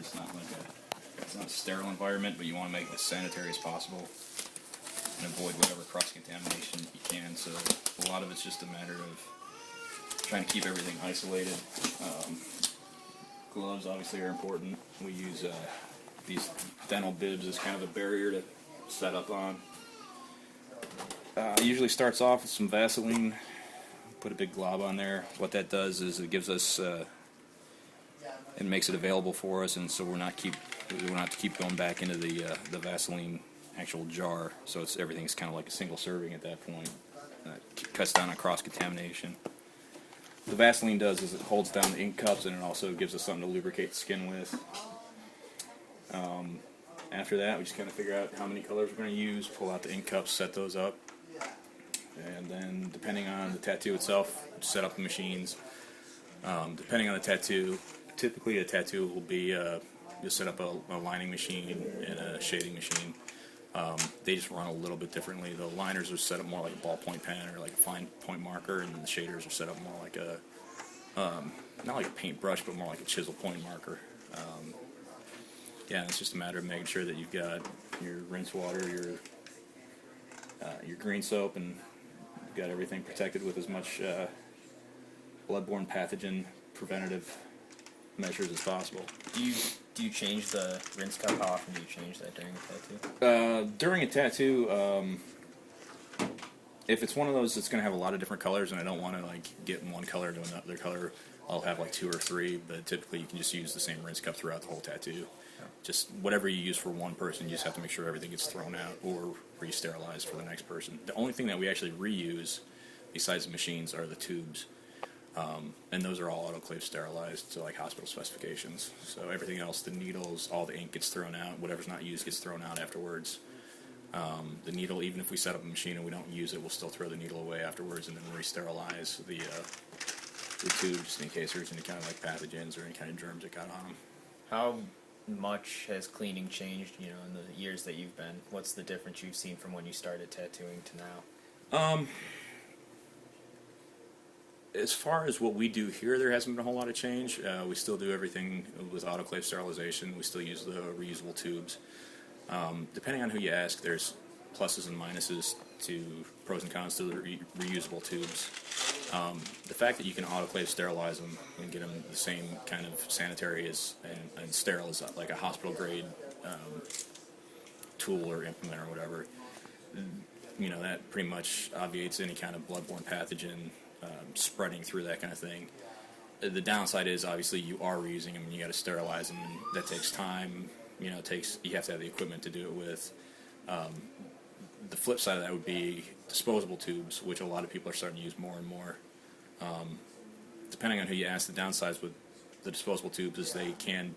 It's not like it's not a sterile environment, but you want to make it as sanitary as possible and avoid whatever cross-contamination you can. So a lot of it's just a matter of trying to keep everything isolated. Gloves obviously are important. We use these dental bibs as kind of a barrier to set up on. It usually starts off with some Vaseline. Put a big glob on there. What that does is it gives us, it makes it available for us, and so we don't have to keep going back into the Vaseline actual jar. So everything's kind of like a single serving at that point. Cuts down on cross contamination. The Vaseline does is it holds down the ink cups, and it also gives us something to lubricate the skin with. After that, we just kind of figure out how many colors we're going to use, pull out the ink cups, set those up, and then depending on the tattoo itself, set up the machines. Depending on the tattoo, typically a tattoo will be you'll set up a lining machine and a shading machine. They just run a little bit differently. The liners are set up more like a ballpoint pen or like a fine point marker, and the shaders are set up more like a not like a paintbrush, but more like a chisel point marker. Yeah, it's just a matter of making sure that you've got your rinse water, your green soap, and you've got everything protected with as much bloodborne pathogen preventative measures as possible. Do you change the rinse cup? How often do you change that during a tattoo? During a tattoo, if it's one of those that's going to have a lot of different colors, and I don't want to like get one color to another color, I'll have like 2 or 3. But typically, you can just use the same rinse cup throughout the whole tattoo. Just whatever you use for one person, you just have to make sure everything gets thrown out or re-sterilized for the next person. The only thing that we actually reuse, besides the machines, are the tubes. And those are all autoclave sterilized, so like hospital specifications. So everything else, the needles, all the ink gets thrown out. Whatever's not used gets thrown out afterwards. The needle, even if we set up a machine and we don't use it, we'll still throw the needle away afterwards and then re-sterilize the tube just in case there's any kind of like pathogens or any kind of germs that got on them. How much has cleaning changed, in the years that you've been? What's the difference you've seen from when you started tattooing to now? As far as what we do here, there hasn't been a whole lot of change. We still do everything with autoclave sterilization. We still use the reusable tubes. Depending on who you ask, there's pluses and minuses to pros and cons to the reusable tubes. The fact that you can autoclave sterilize them and get them the same kind of sanitary and sterile as like a hospital grade tool or implement or whatever, that pretty much obviates any kind of bloodborne pathogen spreading through that kind of thing. The downside is obviously you are reusing them and you got to sterilize them, and that takes time. You have to have the equipment to do it with. The flip side of that would be disposable tubes, which a lot of people are starting to use more and more. Depending on who you ask, the downsides with the disposable tubes is they can